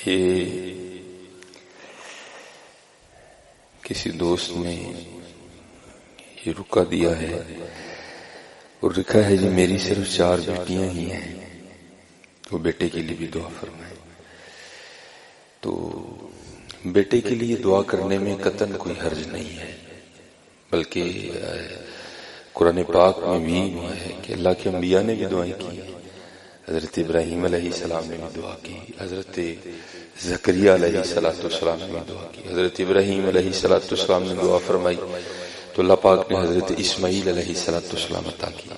یہ کسی دوست نے یہ رکا دیا ہے اور لکھا ہے جی میری صرف 4 بیٹیاں ہی ہیں، تو بیٹے کے لیے بھی دعا فرمائیں۔ تو بیٹے کے لیے دعا کرنے میں قطعاً کوئی حرج نہیں ہے، بلکہ قرآن پاک میں بھی ہے کہ اللہ کے انبیاء نے بھی دعائیں کی، حضرت ابراہیم علیہ السلام نے بھی دعا کی، حضرت زکریا علیہ السلام نے بھی دعا کی، حضرت ابراہیم علیہ السلام نے دعا فرمائی تو اللہ پاک نے حضرت اسماعیل علیہ السلام عطا کی،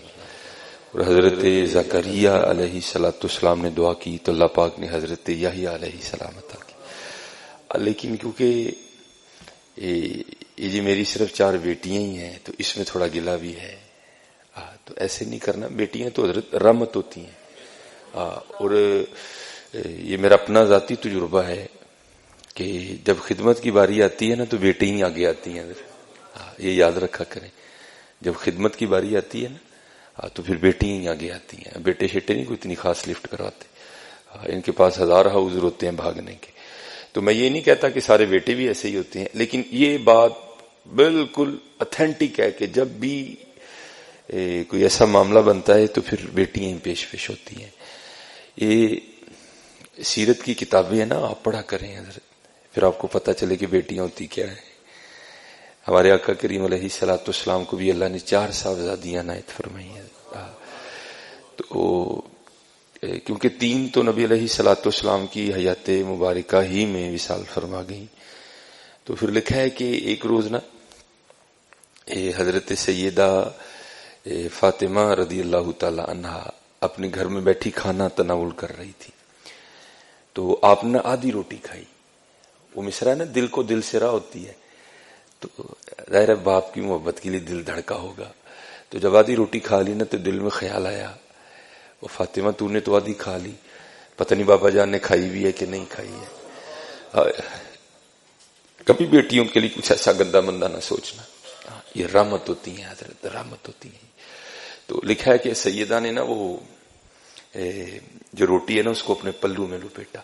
اور حضرت زکریا علیہ السلام نے دعا کی تو اللہ پاک نے حضرت یحییٰ علیہ السلام عطا کی۔ لیکن کیونکہ یہ جی میری صرف 4 بیٹیاں ہی ہیں تو اس میں تھوڑا گلہ بھی ہے، تو ایسے نہیں کرنا، بیٹیاں تو حضرت رحمت ہوتی ہیں، اور یہ میرا اپنا ذاتی تجربہ ہے کہ جب خدمت کی باری آتی ہے نا تو بیٹے ہی آگے آتی ہیں، یہ یاد رکھا کریں، جب خدمت کی باری آتی ہے نا تو پھر بیٹی ہی آگے آتی ہیں، بیٹے شیٹے نہیں کوئی اتنی خاص لفٹ کرواتے، ان کے پاس ہزار حوض ہوتے ہیں بھاگنے کے۔ تو میں یہ نہیں کہتا کہ سارے بیٹے بھی ایسے ہی ہوتے ہیں، لیکن یہ بات بالکل اتھینٹک ہے کہ جب بھی کوئی ایسا معاملہ بنتا ہے تو پھر بیٹیاں ہی پیش ہوتی ہیں۔ یہ سیرت کی کتابیں ہیں نا، آپ پڑھا کریں حضرت، پھر آپ کو پتہ چلے کہ بیٹیاں ہوتی کیا ہیں۔ ہمارے آقا کریم علیہ السلام کو بھی اللہ نے 4 صاحبزادیاں عنایت فرمائی ہیں، تو کیونکہ 3 تو نبی علیہ السلام کی حیات مبارکہ ہی میں وصال فرما گئی، تو پھر لکھا ہے کہ ایک روز نا حضرت سیدہ فاطمہ رضی اللہ تعالی عنہا اپنے گھر میں بیٹھی کھانا تناول کر رہی تھی، تو آپ نے آدھی روٹی کھائی۔ وہ مصرع نا دل کو دل سے راہ ہوتی ہے، تو ظاہر باپ کی محبت کے لیے دل دھڑکا ہوگا، تو جب آدھی روٹی کھا لی نا تو دل میں خیال آیا وہ فاطمہ تو نے تو آدھی کھا لی، پتہ نہیں بابا جان نے کھائی بھی ہے کہ نہیں کھائی ہے۔ کبھی بیٹیوں کے لیے کچھ ایسا گندا مندہ نہ سوچنا، یہ رحمت ہوتی ہیں حضرت، رحمت ہوتی ہیں۔ تو لکھا ہے کہ سیدہ نے نا وہ جو روٹی ہے نا اس کو اپنے پلو میں لپیٹا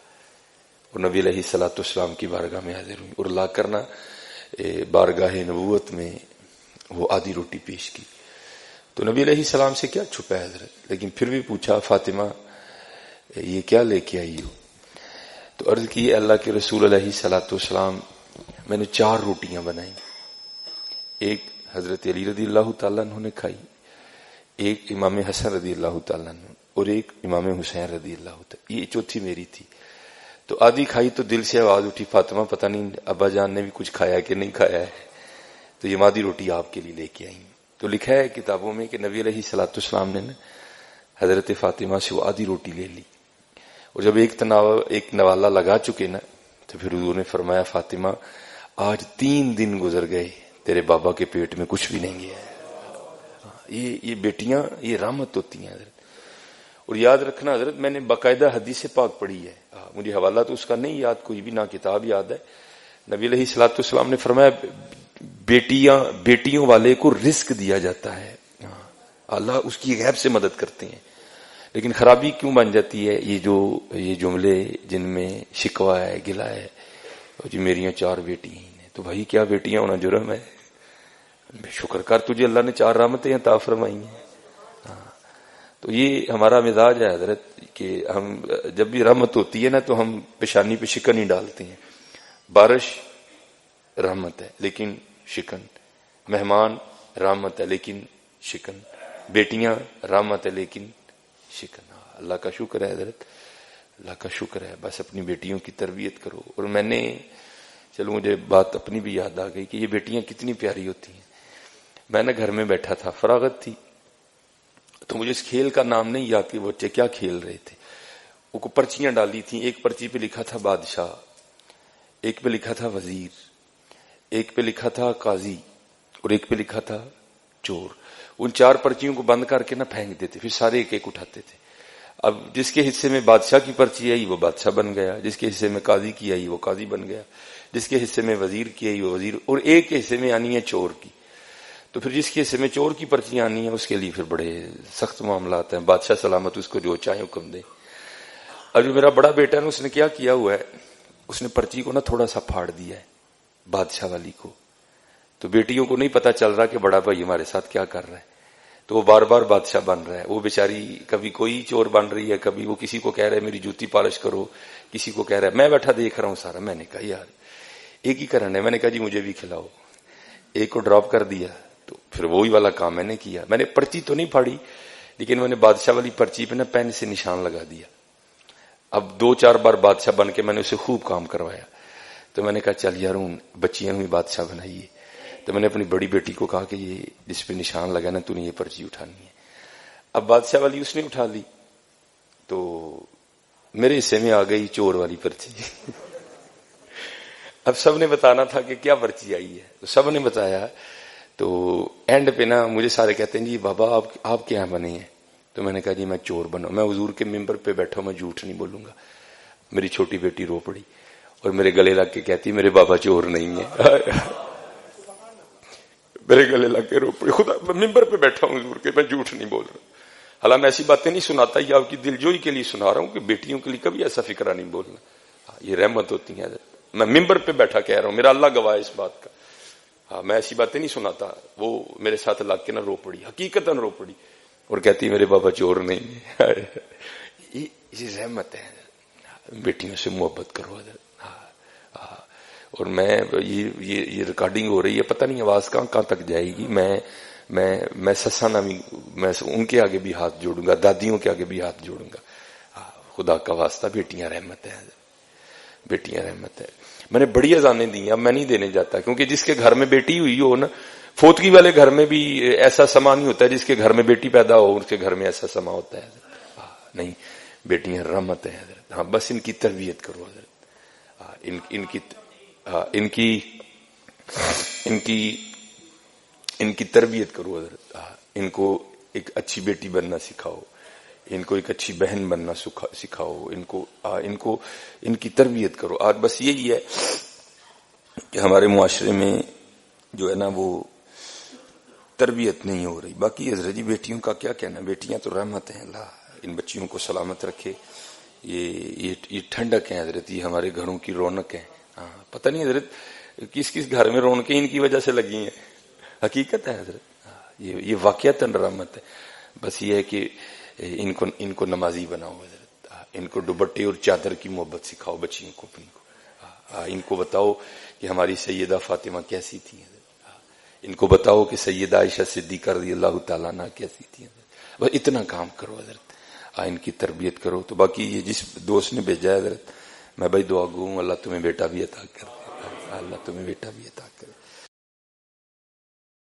اور نبی علیہ السلام کی بارگاہ میں حاضر ہوئی اور لا کر نا بارگاہ نبوت میں وہ آدھی روٹی پیش کی۔ تو نبی علیہ السلام سے کیا چھپا ہے حضرت، لیکن پھر بھی پوچھا فاطمہ یہ کیا لے کے آئی ہو؟ تو عرض کی اللہ کے رسول علیہ السلام میں نے 4 روٹیاں بنائی، ایک حضرت علی رضی اللہ تعالیٰ عنہ نے کھائی، ایک امام حسن رضی اللہ تعالیٰ عنہ اور ایک امام حسین رضی اللہ تعالیٰ، یہ چوتھی میری تھی۔ تو آدھی کھائی تو دل سے آواز اٹھی فاطمہ پتہ نہیں ابا جان نے بھی کچھ کھایا کہ نہیں کھایا ہے، تو یہ آدھی روٹی آپ کے لیے لے کے آئی۔ تو لکھا ہے کتابوں میں کہ نبی علیہ السلام نے حضرت فاطمہ سے وہ آدھی روٹی لے لی، اور جب ایک نوالہ لگا چکے نا تو پھر حضور نے فرمایا فاطمہ آج 3 دن گزر گئے تیرے بابا کے پیٹ میں کچھ بھی نہیں گیا۔ یہ بیٹیاں یہ رحمت ہوتی ہیں حضرت، اور یاد رکھنا حضرت میں نے باقاعدہ حدیث پاک پڑھی ہے، مجھے حوالہ تو اس کا نہیں یاد کوئی بھی، نہ کتاب یاد ہے۔ نبی علیہ السلام نے فرمایا بیٹیوں والے کو رزق دیا جاتا ہے، اللہ اس کی غیب سے مدد کرتے ہیں، لیکن خرابی کیوں بن جاتی ہے یہ جملے جن میں شکوہ ہے گلہ ہے، جی میریاں 4 بیٹی ہیں، تو بھائی کیا بیٹیاں ہونا جرم ہے؟ شکر کر تجھے اللہ نے 4 رحمتیں عطا فرمائی ہیں۔ تو یہ ہمارا مزاج ہے حضرت کہ ہم جب بھی رحمت ہوتی ہے نا تو ہم پیشانی پہ شکن ہی ڈالتے ہیں۔ بارش رحمت ہے لیکن شکن، مہمان رحمت ہے لیکن شکن، بیٹیاں رحمت ہے لیکن شکن۔ اللہ کا شکر ہے حضرت، اللہ کا شکر ہے، بس اپنی بیٹیوں کی تربیت کرو۔ اور میں نے چلو مجھے بات اپنی بھی یاد آ گئی کہ یہ بیٹیاں کتنی پیاری ہوتی ہیں۔ میں نے گھر میں بیٹھا تھا، فراغت تھی، تو مجھے اس کھیل کا نام نہیں یاد کہ بچے کیا کھیل رہے تھے۔ وہ کو پرچیاں ڈالی تھیں، ایک پرچی پہ لکھا تھا بادشاہ، ایک پہ لکھا تھا وزیر، ایک پہ لکھا تھا قاضی اور ایک پہ لکھا تھا چور۔ ان 4 پرچیوں کو بند کر کے نہ پھینک دیتے، پھر سارے ایک ایک اٹھاتے تھے۔ اب جس کے حصے میں بادشاہ کی پرچی آئی وہ بادشاہ بن گیا، جس کے حصے میں قاضی کی آئی وہ قاضی بن گیا، جس کے حصے میں وزیر کی آئی وہ وزیر، اور ایک کے حصے میں آنی ہے چور کی۔ تو پھر جس کے حصے میں چور کی پرچیاں آنی ہیں اس کے لیے پھر بڑے سخت معاملات ہیں، بادشاہ سلامت اس کو جو چاہے حکم دے۔ اب جو میرا بڑا بیٹا ہے اس نے کیا ہوا ہے، اس نے پرچی کو نا تھوڑا سا پھاڑ دیا ہے بادشاہ والی کو. تو بیٹیوں کو نہیں پتا چل رہا کہ بڑا بھائی ہمارے ساتھ کیا کر رہا ہے. تو وہ بار بار بادشاہ بن رہا ہے. وہ بیچاری کبھی کوئی چور بن رہی ہے, کبھی وہ کسی کو کہہ رہا ہے میری جوتی پالش کرو, کسی کو کہہ رہا ہے. میں بیٹھا دیکھ رہا ہوں سارا. میں نے کہا یار ایک ہی کرنا ہے. میں نے کہا جی مجھے بھی کھلاؤ. ایک کو ڈراپ کر دیا. تو پھر وہی والا کام میں نے کیا. میں نے پرچی تو نہیں پھاڑی, لیکن میں نے بادشاہ والی پرچی پہ نا پین سے نشان لگا دیا. اب 2-4 بار بادشاہ بن کے میں نے اسے خوب کام کروایا. تو میں نے کہا چل یار ہوں بچیاں بھی بادشاہ بنائیے. تو میں نے اپنی بڑی بیٹی کو کہا کہ یہ جس پہ نشان لگا نا تو نے یہ پرچی اٹھانی ہے. اب بادشاہ والی اس نے اٹھا لی. تو میرے حصے میں آ گئی چور والی پرچی. اب سب نے بتانا تھا کہ کیا پرچی آئی ہے, تو سب نے بتایا. تو اینڈ پہ نا مجھے سارے کہتے ہیں جی بابا آپ کیا بنے ہیں. تو میں نے کہا جی میں چور بنا. میں حضور کے ممبر پہ بیٹھا ہوں, میں جھوٹ نہیں بولوں گا. میری چھوٹی بیٹی رو پڑی اور میرے گلے لگ کے کہتی میرے بابا چور نہیں ہے. میرے گلے لگ کے رو پڑی. خدا ممبر پہ بیٹھا ہوں حضور کے, میں جھوٹ نہیں بول رہا. حالانکہ میں ایسی باتیں نہیں سناتا, یہ آپ کی دلجوئی کے لیے سنا رہا ہوں کہ بیٹیوں کے لیے کبھی ایسا فکرہ نہیں بولنا. یہ رحمت ہوتی ہے. میں ممبر پہ بیٹھا کہہ رہا ہوں, میرا اللہ گواہ ہے اس بات کا. ہاں میں ایسی باتیں نہیں سناتا. وہ میرے ساتھ لگ کے نہ رو پڑی, حقیقتاً رو پڑی اور کہتی میرے بابا چور نہیں ہے. یہ رحمت ہے. بیٹیوں سے محبت کرو حضرت. اور میں یہ ریکارڈنگ ہو رہی ہے, پتہ نہیں آواز کہاں تک جائے گی. میں سسا نامی میں ان کے آگے بھی ہاتھ جوڑوں گا, دادیوں کے آگے بھی ہاتھ جوڑوں گا. خدا کا واسطہ بیٹیاں رحمت ہے, بیٹیاں رحمت ہے. میں نے بڑی اذانیں دی ہیں, اب میں نہیں دینے جاتا, کیونکہ جس کے گھر میں بیٹی ہوئی ہو نا, فوتگی والے گھر میں بھی ایسا سما نہیں ہوتا ہے. جس کے گھر میں بیٹی پیدا ہو اس کے گھر میں ایسا سما ہوتا ہے. نہیں, بیٹیاں رحمت ہے حضرت. ہاں بس ان کی تربیت کرو حضرت. ان کی تربیت کرو حضرت. ان کو ایک اچھی بیٹی بننا سکھاؤ, ان کو ایک اچھی بہن بننا سکھاؤ. ان کی تربیت کرو. آج بس یہی ہے کہ ہمارے معاشرے میں جو ہے نا وہ تربیت نہیں ہو رہی. باقی حضرت جی بیٹیوں کا کیا کہنا, بیٹیاں تو رحمت ہیں. اللہ ان بچیوں کو سلامت رکھے. یہ ٹھنڈک ہے حضرت, یہ ہمارے گھروں کی رونق ہے. پتہ نہیں حضرت کس گھر میں رونقیں ان کی وجہ سے لگی ہیں. حقیقت ہے حضرت, یہ واقعتاً رحمت ہے. بس یہ ہے کہ ان کو نمازی بناؤ حضرت. ان کو دوپٹے اور چادر کی محبت سکھاؤ بچیوں کو اپنی کو. ان کو بتاؤ کہ ہماری سیدہ فاطمہ کیسی تھی حضرت. ان کو بتاؤ کہ سیدہ عائشہ صدیقہ رضی اللہ تعالیٰ عنہ کیسی تھی حضرت. بس اتنا کام کرو حضرت, ان کی تربیت کرو. تو باقی یہ جس دوست نے بھیجا ہے حضرت, میں بھائی دعا گو ہوں, اللہ تمہیں بیٹا بھی عطا کر. اللہ تمہیں بیٹا بھی عطا کرے.